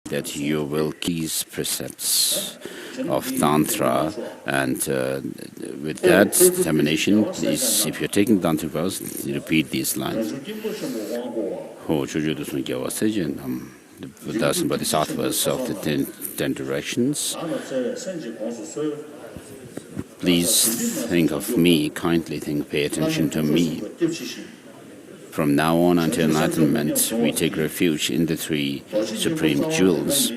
that you will keep these precepts of Tantra, and with that determination, please, if you're taking Tantric vows, repeat these lines. The Buddhas and Bodhisattvas of the ten directions, please think of me, kindly pay attention to me. From now on until enlightenment, we take refuge in the three supreme jewels,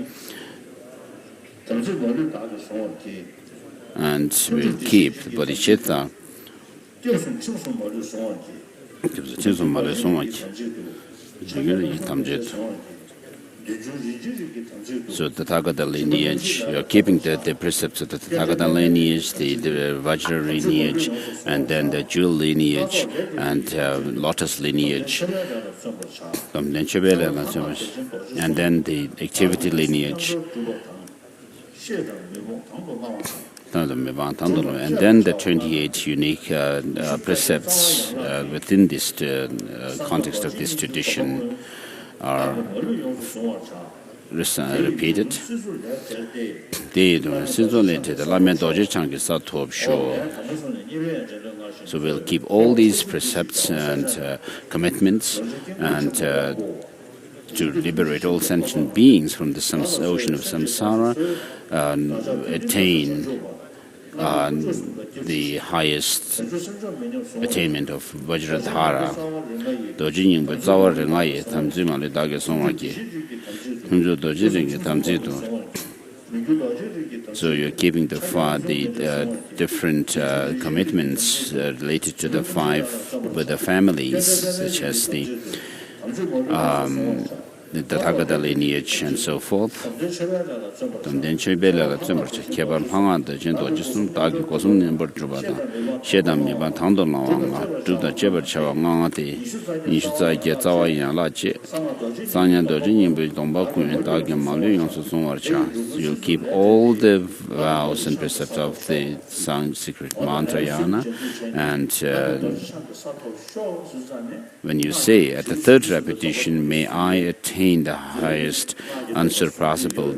and we'll keep the bodhicitta. So the Tathagata lineage, you are keeping the precepts of the Tathagata lineage, the Vajra lineage, and then the jewel lineage, and lotus lineage, and then the activity lineage, and then the 28 unique precepts within this context of this tradition are repeated. So we'll keep all these precepts and commitments, and to liberate all sentient beings from the ocean of samsara, attain the highest attainment of Vajradhara. So you're keeping the different commitments related to the five with the families, such as the Tathagata lineage and so forth. You'll keep all the vows and precepts of the Sanskrit Mantrayana, and when you say at the third repetition, may I attain the highest unsurpassable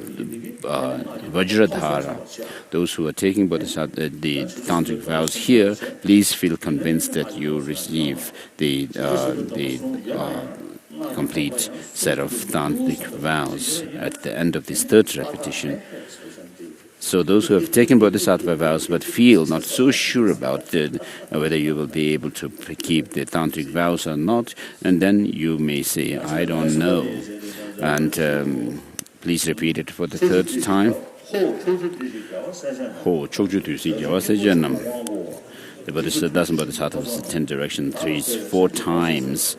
Vajradhara. Those who are taking the Tantric vows here, please feel convinced that you receive the complete set of Tantric vows at the end of this third repetition. So those who have taken Bodhisattva vows but feel not so sure about whether you will be able to keep the Tantric vows or not, and then you may say, I don't know. And please repeat it for the third time. The Bodhisattva and Bodhisattvas, the 10 direction trees 4 times.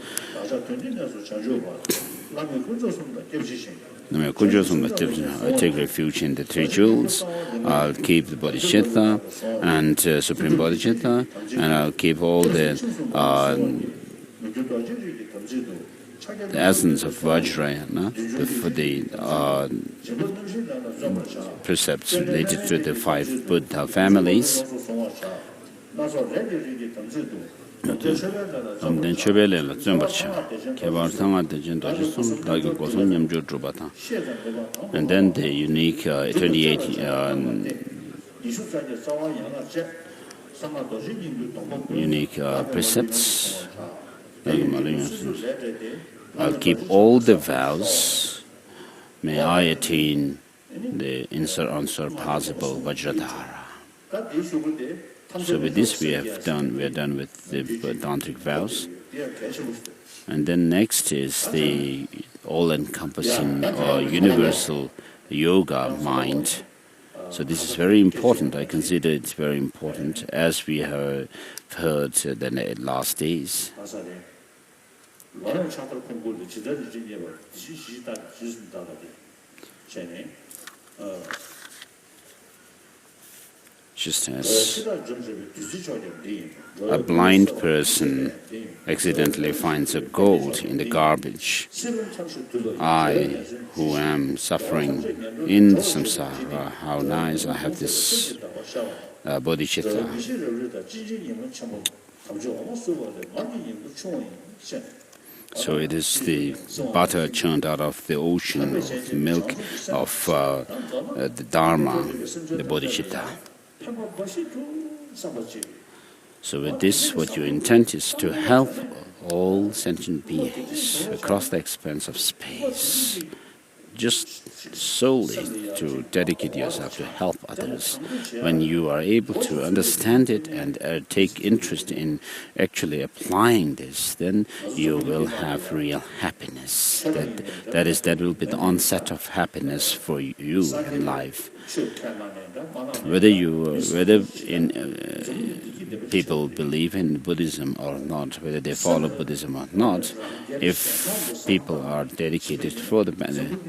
I take refuge in the 3 jewels. I'll keep the bodhicitta and supreme bodhicitta, and I'll keep all the essence of Vajrayana, the precepts related to the 5 Buddha families. And then the unique 28 unique precepts. I'll keep all the vows. May I attain the unsurpassable Vajradhara. So with this we are done with the Tantric vows. And then next is the all-encompassing or universal yoga mind. So this is very important. I consider it very important, as we have heard the last days. Just as a blind person accidentally finds a gold in the garbage, I, who am suffering in samsara, how nice I have this bodhicitta. So it is the butter churned out of the ocean of milk of the Dharma, the bodhicitta. So with this, what you intend is to help all sentient beings across the expanse of space, just solely to dedicate yourself to help others. When you are able to understand it and take interest in actually applying this, then you will have real happiness. That will be the onset of happiness for you in life. Whether people believe in Buddhism or not, whether they follow Buddhism or not, if people are dedicated for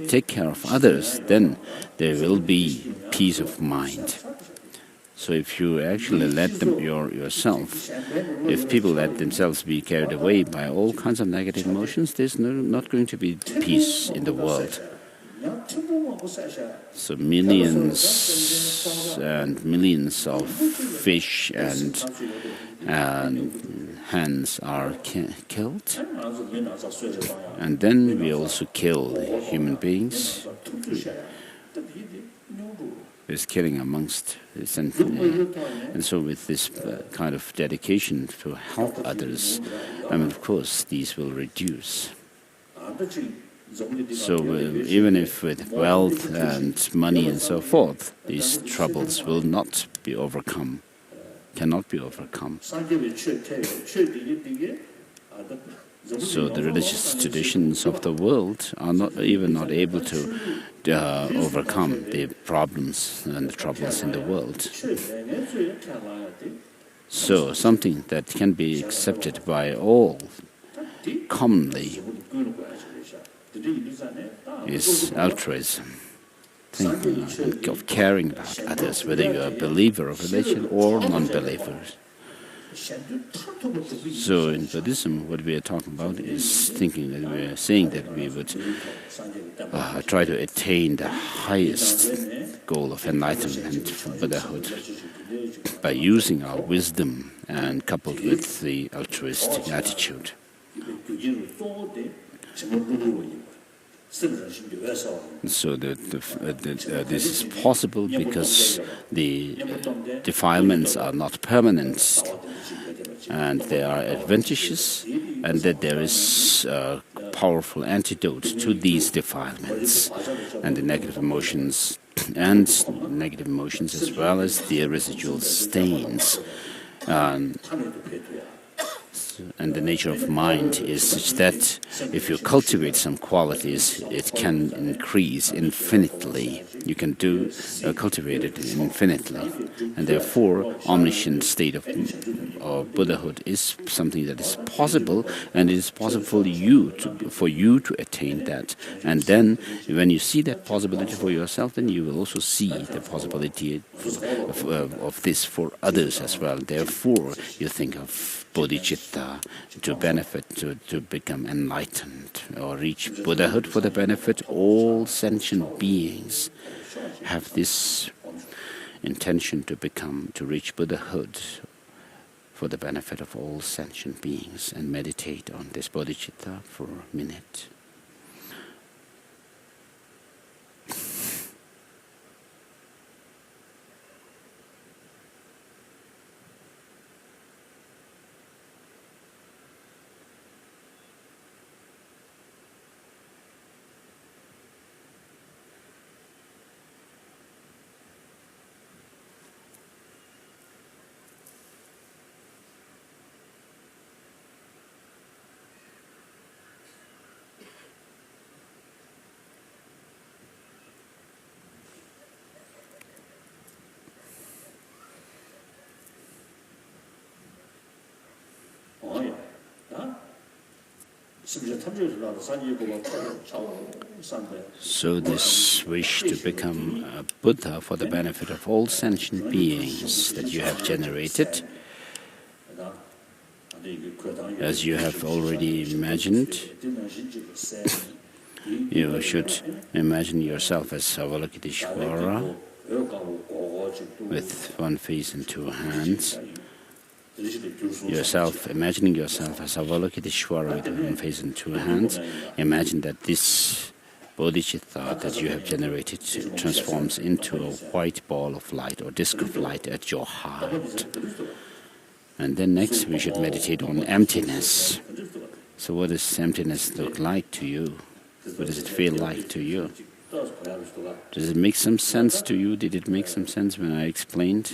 take care of others, then there will be peace of mind. So if you actually let them yourself, if people let themselves be carried away by all kinds of negative emotions, there's not going to be peace in the world. So millions and millions of fish and hens are killed, and then we also kill human beings. There's killing amongst this, and so with this kind of dedication to help others, of course these will reduce. So even if with wealth and money and so forth, these troubles will not be overcome, cannot be overcome. So the religious traditions of the world are not able to overcome the problems and the troubles in the world. So something that can be accepted by all commonly is altruism, thinking of caring about others, whether you are a believer of religion or non-believers. So in Buddhism, what we are talking about is thinking that we are saying that we would try to attain the highest goal of enlightenment, Buddhahood, by using our wisdom and coupled with the altruistic attitude. So this is possible because the defilements are not permanent and they are adventitious, and that there is a powerful antidote to these defilements and the negative emotions, as well as the residual stains. And the nature of mind is such that if you cultivate some qualities, it can increase infinitely. You can cultivate it infinitely, and therefore, omniscient state of Buddhahood is something that is possible, and it is possible for you to attain that. And then, when you see that possibility for yourself, then you will also see the possibility of this for others as well. Therefore, you think of bodhicitta to benefit, to become enlightened or reach Buddhahood for the benefit. All sentient beings have this intention to reach Buddhahood for the benefit of all sentient beings, and meditate on this bodhicitta for a minute. So this wish to become a Buddha for the benefit of all sentient beings that you have generated, as you have already imagined, you should imagine yourself as Avolokiteshvara with one face and two hands, yourself, imagining yourself as Avalokiteshvara with one face and two hands. Imagine that this bodhicitta that you have generated transforms into a white ball of light or disk of light at your heart. And then next we should meditate on emptiness. So what does emptiness look like to you? What does it feel like to you? Does it make some sense to you? Did it make some sense when I explained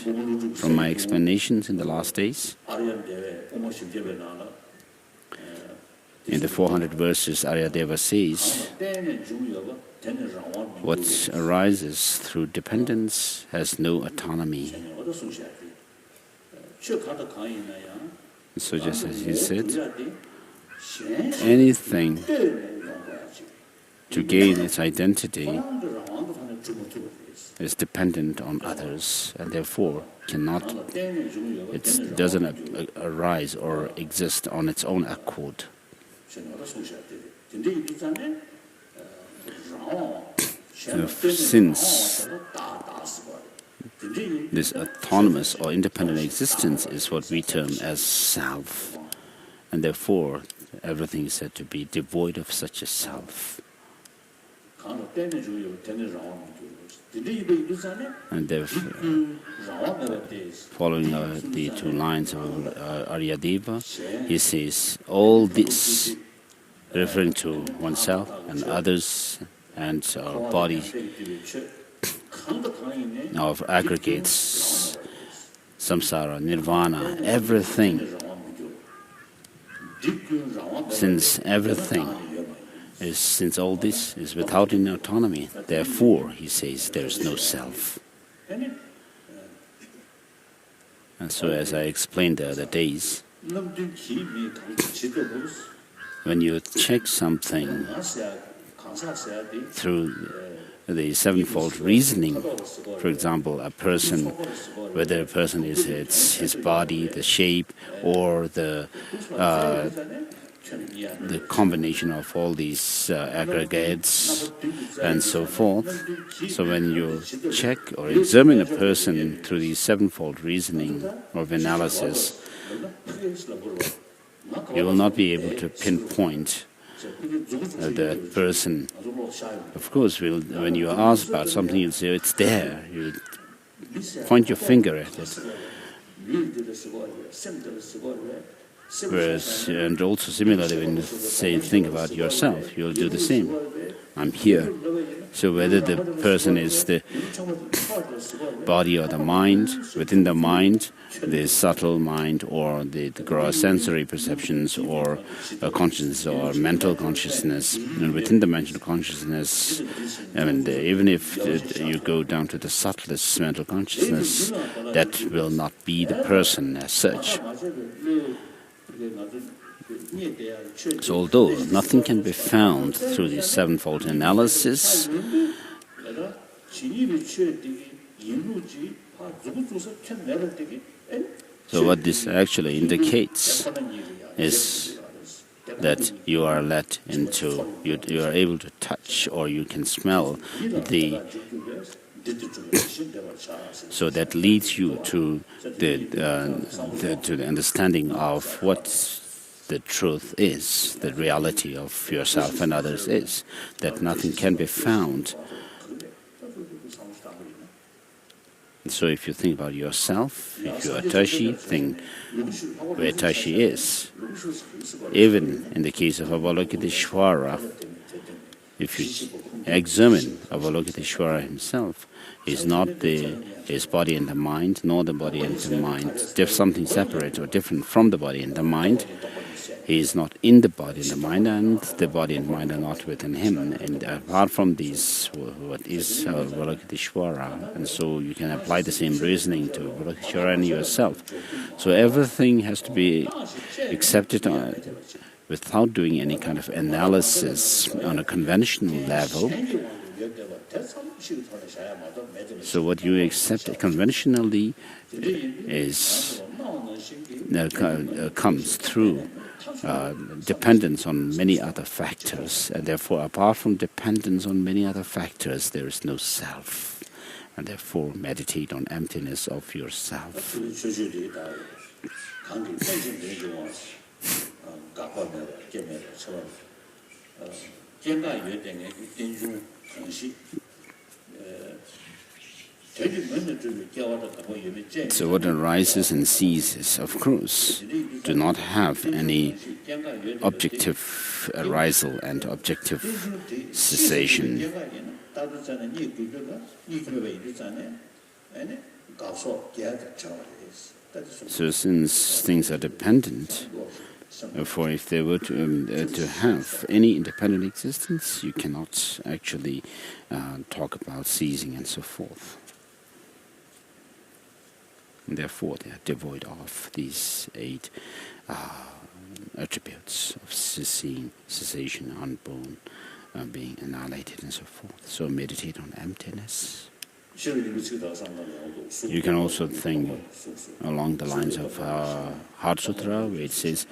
from my explanations in the last days? In the 400 verses, Aryadeva says, what arises through dependence has no autonomy. So just as he said, anything to gain its identity is dependent on others, and therefore it doesn't arise or exist on its own accord. Since this autonomous or independent existence is what we term as self, and therefore everything is said to be devoid of such a self. And therefore, following the two lines of Aryadeva, he says, all this, referring to oneself and others and our body, of aggregates, samsara, nirvana, everything, since all this is without any autonomy, therefore, he says, there is no self. And so, as I explained the other days, when you check something through the sevenfold reasoning, for example, whether a person is his body, the shape, or the combination of all these aggregates and so forth. So when you check or examine a person through the sevenfold reasoning of analysis, you will not be able to pinpoint that person. Of course, when you ask about something, you'll say, it's there. You point your finger at it. Whereas, and also similarly, when you think about yourself, you'll do the same. I'm here. So whether the person is the body or the mind, within the mind, the subtle mind or the gross sensory perceptions or consciousness or mental consciousness, and within the mental consciousness, even if you go down to the subtlest mental consciousness, that will not be the person as such. So although nothing can be found through the sevenfold analysis, so what this actually indicates is that you are let into, you are able to touch or you can smell so that leads you to the understanding of what the truth is, the reality of yourself and others is, that nothing can be found. So if you think about yourself, if you are Tashi, think where Tashi is. Even in the case of Avalokiteshvara, if you examine Avalokiteshvara himself, is not his body and the mind, nor the body and the mind. There's something separate or different from the body and the mind. He is not in the body and the mind, and the body and mind are not within him. And apart from these, what is Avalokiteshvara? And so you can apply the same reasoning to Avalokiteshvara and yourself. So everything has to be accepted without doing any kind of analysis on a conventional level. So what you accept conventionally comes through dependence on many other factors, and therefore apart from dependence on many other factors there is no self, and therefore meditate on emptiness of yourself. So what arises and ceases, of course, do not have any objective arisal and objective cessation. So since things are dependent, therefore if they were to have any independent existence, you cannot actually talk about ceasing and so forth. And therefore they are devoid of these 8 attributes of cessation, unborn, being annihilated and so forth. So meditate on emptiness. You can also think along the lines of Heart Sutra, where it says,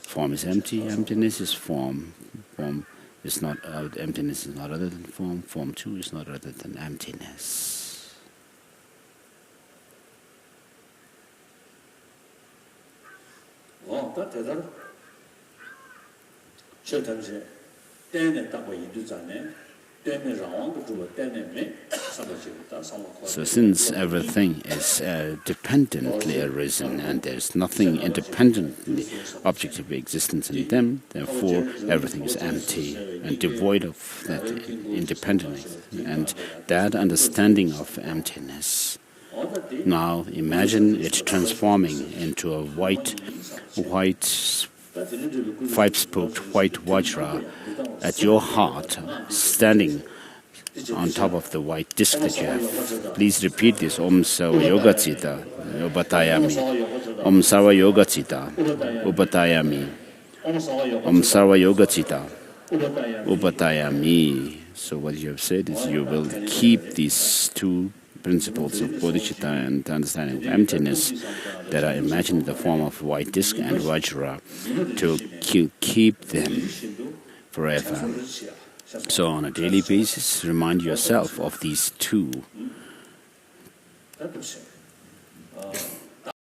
form is empty, emptiness is form. Form is not, emptiness is not other than form. Form too is not other than emptiness. So since everything is dependently arisen and there's nothing independently objectively existence in them, therefore everything is empty and devoid of that independence and that understanding of emptiness. Now imagine it transforming into a white five-spoked white vajra at your heart, standing on top of the white disc that you have. Please repeat this. Om Sarva Yoga Citta Upatayami. Om Sarva Yoga Citta Upatayami. Om Sarva Yoga Citta Upatayami. So what you have said is you will keep these 2 principles of bodhicitta and understanding of emptiness that are imagined in the form of white disc and vajra to keep them forever. So on a daily basis, remind yourself of these 2